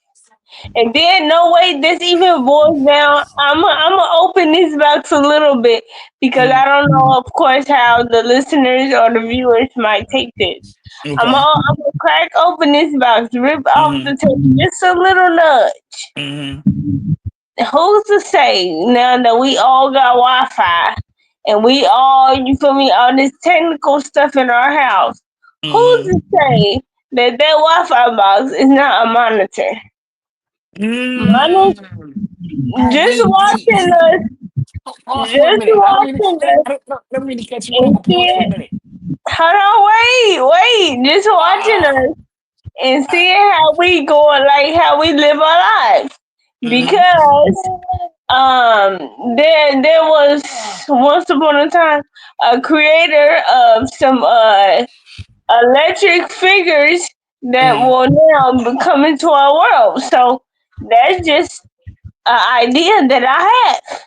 And then no way this even boils down. I'm gonna open this box a little bit because hmm I don't know, of course, how the listeners or the viewers might take this. okay. I'm gonna crack open this box, rip off hmm the tape, just a little nudge. hmm Who's to say now that we all got Wi-Fi and we all, you feel me, all this technical stuff in our house? Who's hmm to say that Wi-Fi box is not a monitor? Monitor, Oh just wait. watching us, Pause for a just minute. watching us, I don't mean to cut you off, and but pause for a seeing. minute. Hold on, wait, just watching Ah. us and Uh, seeing how we go, like how we live our lives. mm-hmm. Because there was once upon a time a creator of some electric figures that Mm-hmm. will now be coming to our world. So that's just an idea that I have.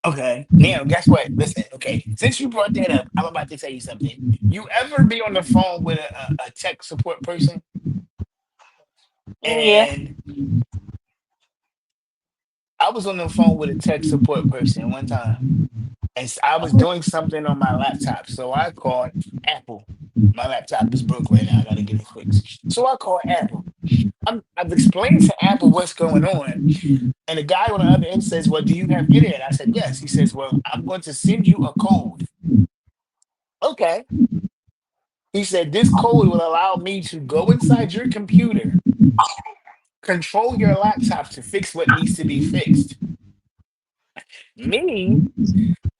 Okay. Now, guess what? Listen, okay. Since you brought that up, I'm about to tell you something. You ever be on the phone with a tech support person Yeah. and I was on the phone with a tech support person one time, and I was doing something on my laptop. So I called Apple. My laptop is broke right now. I got to get it fixed. So I called Apple. I've explained to Apple what's going on. And the guy on the other end says, well, do you have internet? I said, yes. He says, well, I'm going to send you a code. Okay. He said, this code will allow me to go inside your computer, control your laptop to fix what needs to be fixed. Me,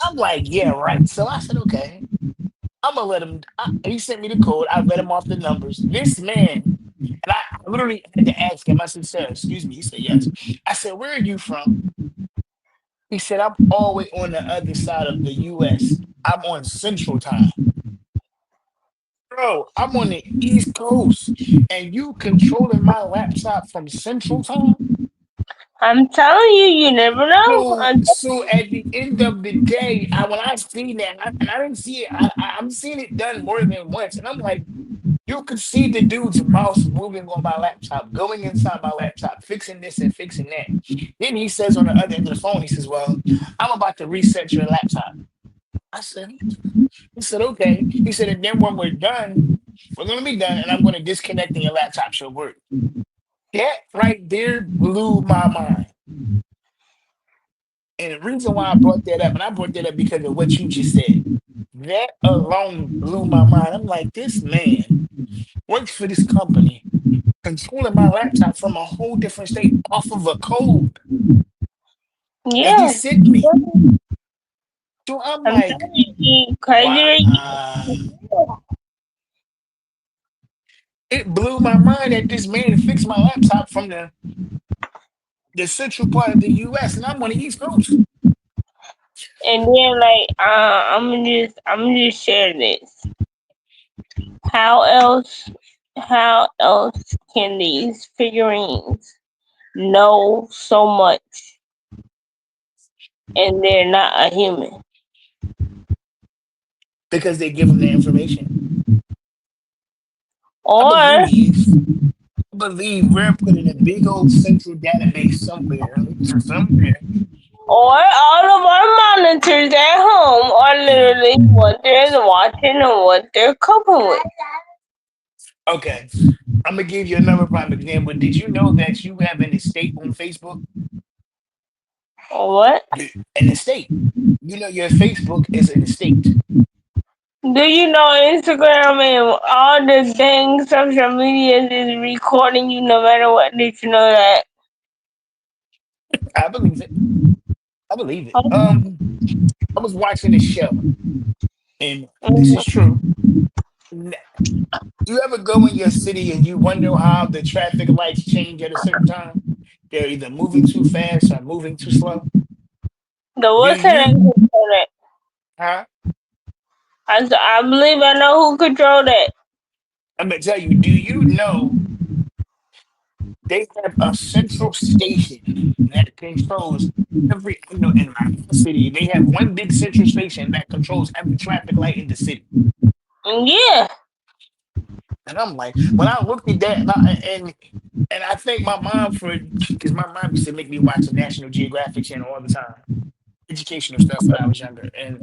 I'm like, yeah, right. So I said, okay. I'm gonna let him. He sent me the code. I read him off the numbers. This man, and I literally had to ask him. I said, "Sir, excuse me." He said, "Yes." I said, "Where are you from?" He said, "I'm all the way on the other side of the U.S. I'm on Central Time, bro. I'm on the East Coast, and you controlling my laptop from Central Time." I'm telling you, you never know. So at the end of the day, when I seen that, and I didn't see it, I'm seeing it done more than once, and I'm like. You could see the dude's mouse moving on my laptop, going inside my laptop, fixing this and fixing that. Then he says on the other end of the phone, he says, well, I'm about to reset your laptop. I said, he said, okay. He said, and then when we're done, we're going to be done, and I'm going to disconnect and your laptop should work. That right there blew my mind. And the reason why I brought that up, and I brought that up because of what you just said, that alone blew my mind. I'm like, this man works for this company controlling my laptop from a whole different state off of a code that he Yeah, sent me. So I'm I'm like, telling you, wow. It blew my mind that this man fixed my laptop from the central part of the US and I'm on the East Coast. and then like I'm just share this. How else? How else can these figurines know so much and they're not a human? Because they give him the information. I Or believe, I believe we're putting a big old central database somewhere. all of our monitors at home are Mhm. literally what they're watching and what they're coping with. Okay. I'm gonna give you another prime example. Did you know that you have an estate on Facebook? Or what? An estate. You know your Facebook is an estate. Do you know Instagram and all the dang social media is recording you no matter what? Did you know that? I believe it. I believe it. Okay. I was watching this show, and this is Mhm. true. N- You ever go in your city and you wonder how the traffic lights change at a certain time? They're either moving too fast or moving too slow. The Do what's her you? name? Huh? I believe I know who control that. I'm gonna tell you, do you know they have a central station that controls every, you know, in my city, they have one big central station that controls every traffic light in the city. Yeah. And I'm like, when I looked at that, and I thank my mom for, because my mom used to make me watch the National Geographic Channel all the time, educational stuff when I was younger, and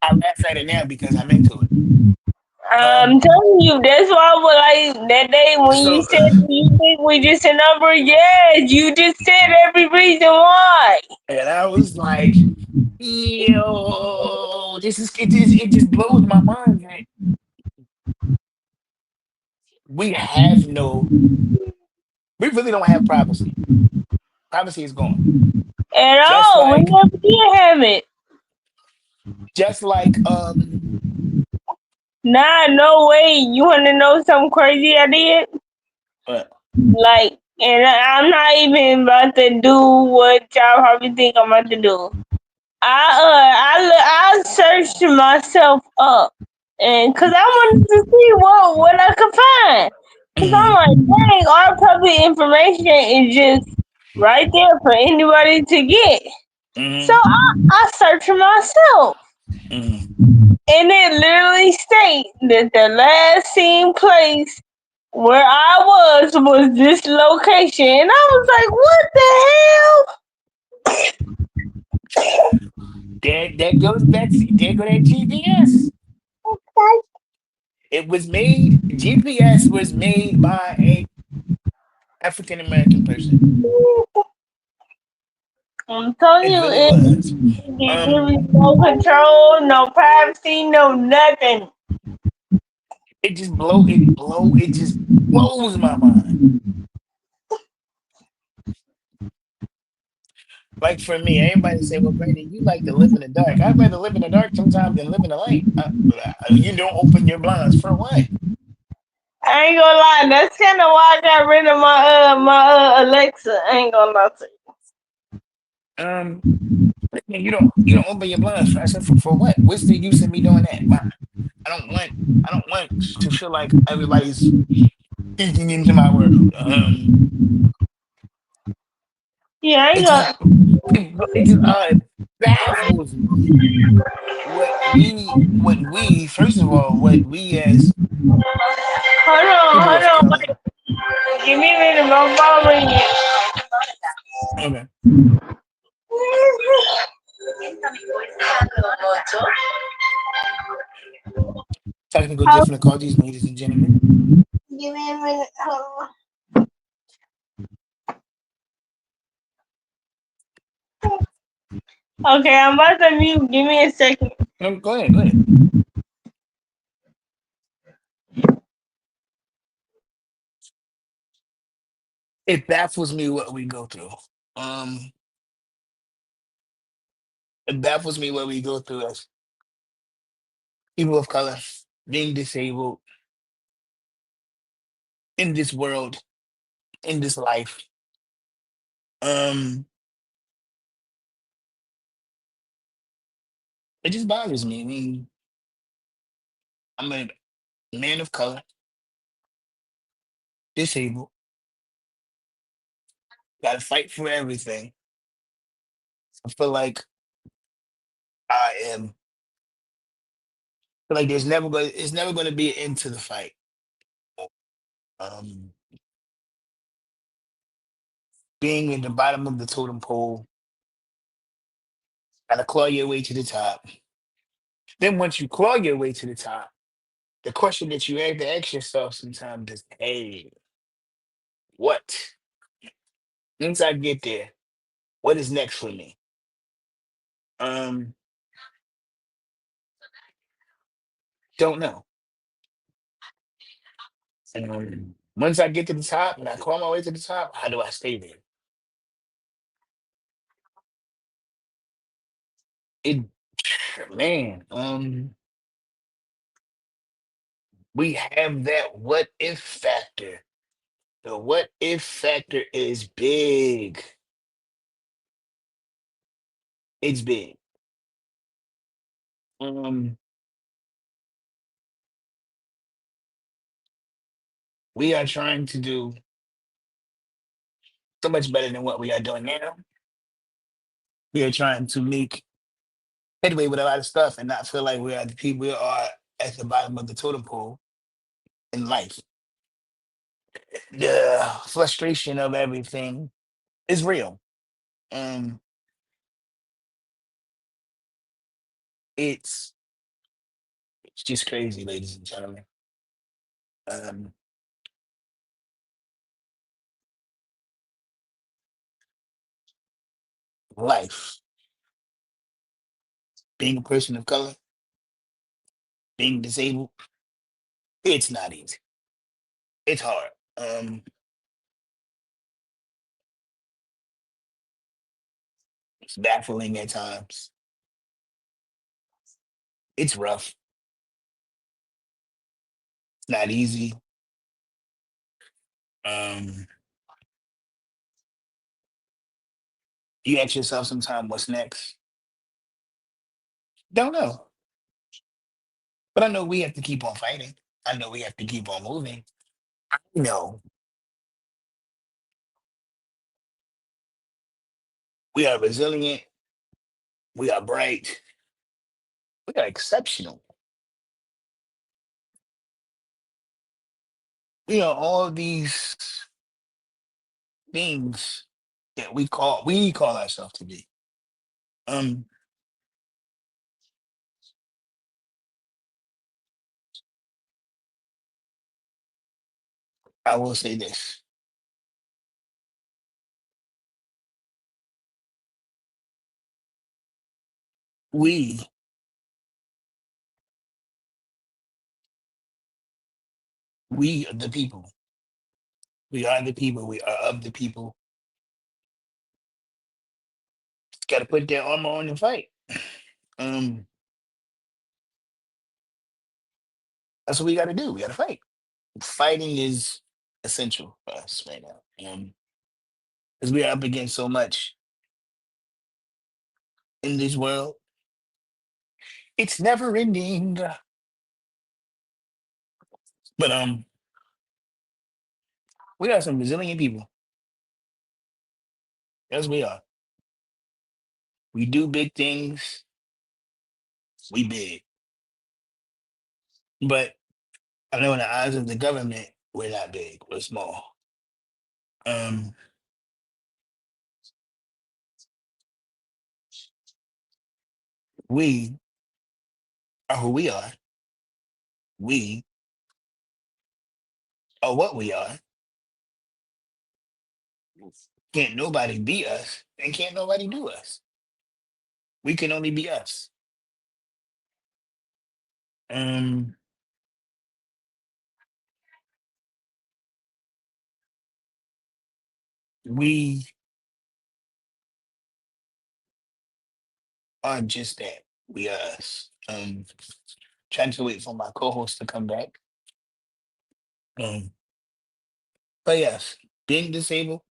I laugh at it now because I'm into it. I'm Um, telling you, that's why I was like that day when you so, said, "Do you think we just a number?" Yes, you just said every reason why. and I was like, yo, this is it just blows my mind that we have no, we really don't have privacy. Privacy is gone. At Just all, we like, never did have it. just like, Nah, no way. You want to know something crazy I did? uh, Like, and I'm not even about to do what y'all probably think I'm about to do. I searched myself up, and cause I wanted to see what I could find. Cause I'm mhm, like, dang, our public information is just right there for anybody to get. So mhm, I searched myself, mhm. and it literally states that the last seen place where I was this location, and I was like, what the That goes back to, there go that GPS. hell? It was made, GPS was made by a African American person. I'm telling It you, really was. there was no control, no privacy, no nothing. It just blows my mind. Like for me, everybody say, "Well, Brandon, you like to live in the dark." I'd rather live in the dark sometimes than live in the light. You don't open your blinds for what? I ain't gonna lie, that's kind of why I got rid of my Alexa. I ain't gonna lie to Um, you don't open your blinds. I said, for what? What's the use of me doing that? Why? I don't want to feel like everybody's peeking into my world. you. Yeah, I ain't It just gonna. it just baffles me what we first of all what we as people Hold of on, color. wait. Give me a minute, my phone ringing. Okay, technical Hold- difficulties, ladies and gentlemen. Give me a minute. Hold on. Okay, I'm about to mute. Give me a second. Go ahead, go ahead. It baffles me what we go through. Um, it baffles me what we go through as people of color, being disabled in this world, in this life. Um, it just bothers me. I mean, I'm a man of color, disabled, got to fight for everything. I feel like I am. Feel like it's never going to be an end to the fight. Um, being in the bottom of the totem pole, got to claw your way to the top. Then once you claw your way to the top, the question that you have to ask yourself sometimes is, "Hey, what? Once I get there, what is next for me?" Um, don't know. Once I get to the top and I claw my way to the top, how do I stay there? It, man, we have that what if factor. The what if factor is big. It's big. Um, we are trying to do so much better than what we are doing now. We are trying to make headway with a lot of stuff and not feel like we are the people we are at the bottom of the totem pole in life. The frustration of everything is real. Um, it's it's just crazy, ladies and gentlemen. Um, life, being a person of color, being disabled, it's not easy. It's hard. It's baffling at times. It's rough. It's not easy. Um, you ask yourself sometime, what's next? Don't know. But I know we have to keep on fighting. I know we have to keep on moving. No, we are resilient. We are bright. We are exceptional. We are all these things that we call ourselves to be. Um, I will say this: we we are the people. We are the people. We are of the people. Got to put that armor on and fight. Um, that's what we got to do. We got to fight. Fighting is essential for us right now. Because we are up against so much in this world. It's never ending. But we are some resilient people. Yes, we are. We do big things. We big. But I know in the eyes of the government, we're not big. We're small. Um, we are who we are. We are what we are. Can't nobody be us, and can't nobody do us. We can only be us. Um, we are just that. We are us. Trying to wait for my co-host to come back. Um, but yes, being disabled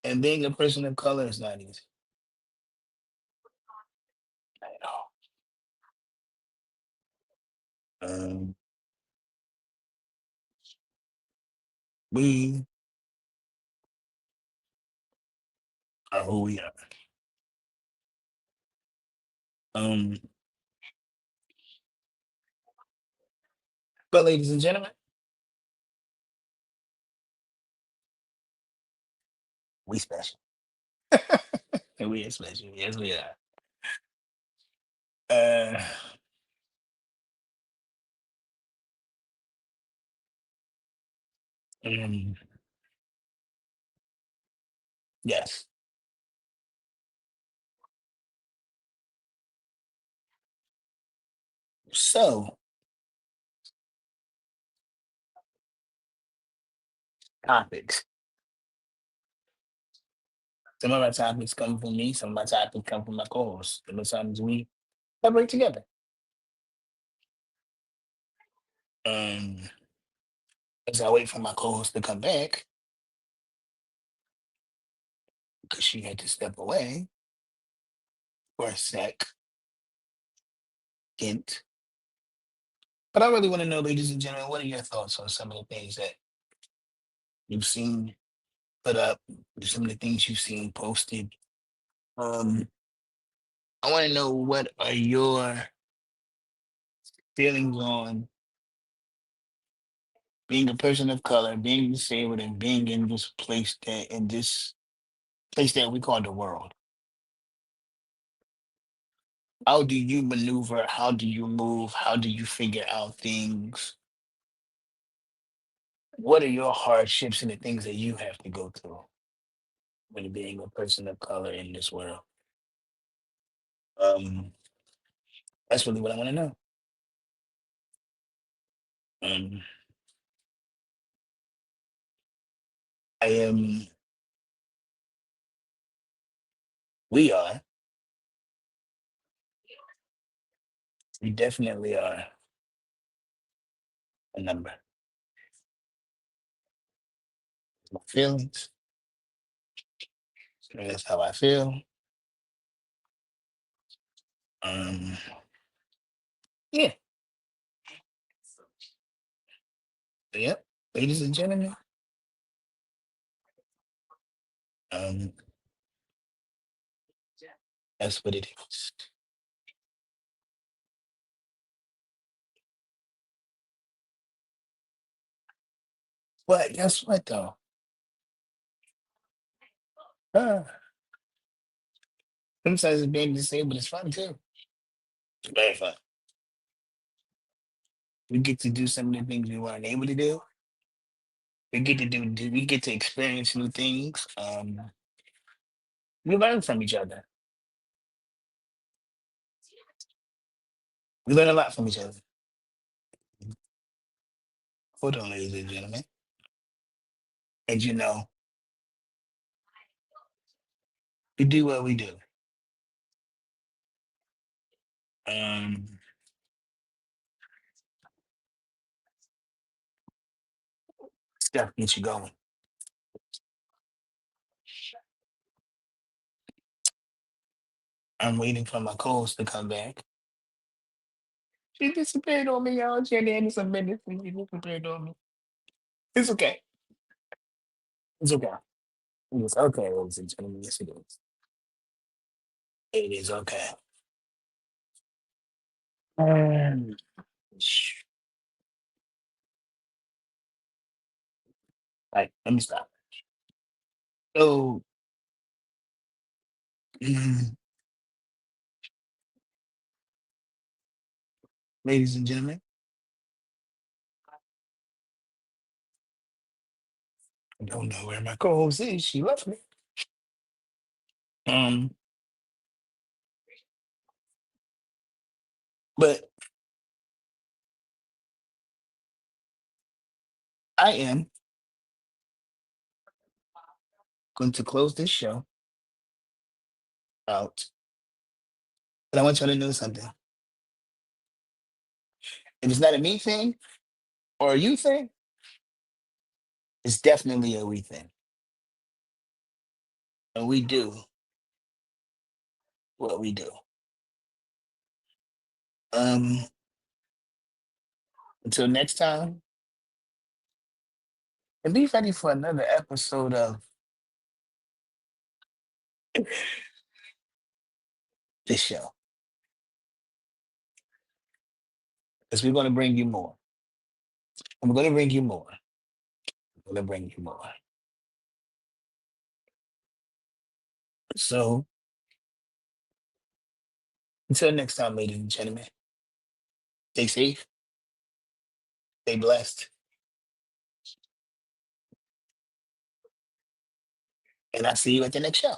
and being a person of color is not easy at all. Um, we are who we are. Um, but ladies and gentlemen, we special. And we are special. Yes, we are. Uh, um, yes. So topics. Some of our topics come from me. Some of my topics come from my co-host. Sometimes we collaborate together. Um, as I wait for my co-host to come back because she had to step away for a sec. Kent. But I really want to know, ladies and gentlemen, what are your thoughts on some of the things that you've seen put up, some of the things you've seen posted? Um, I want to know what are your feelings on being a person of color, being disabled, and being in this place that we call the world. How do you maneuver? How do you move? How do you figure out things? What are your hardships and the things that you have to go through when being a person of color in this world? Um, that's really what I want to know. Um, I am. We are. We definitely are a number. My feelings. That's how I feel. Um, yeah. Yep. Ladies and gentlemen. Um, that's what it is. But guess what though? Uh, sometimes being disabled is fun too. It's very fun. We get to do some of the things we weren't able to do. We get to experience new things. We learn from each other. We learn a lot from each other. Hold on, ladies and gentlemen. And we do what we do. Um, Stuff gets you going. I'm waiting for my co-host to come back. She disappeared on me, y'all. She had some minutes and she disappeared on me. It's okay. It's okay. It's okay, ladies and gentlemen. Yes, it is. It is okay. Um, sh- let me stop. So, mm, ladies and gentlemen, I don't know where my co-host is. She left me. Um, but I am going to close this show out. But I want y'all to know something. If it's not a me thing or a you thing, it's definitely a we thing. And we do what we do. Um, until next time, and be ready for another episode of this show. Because we're going to bring you more. And we're going to bring you more. We're going to bring you more. So until next time, ladies and gentlemen, stay safe, stay blessed, and I'll see you at the next show.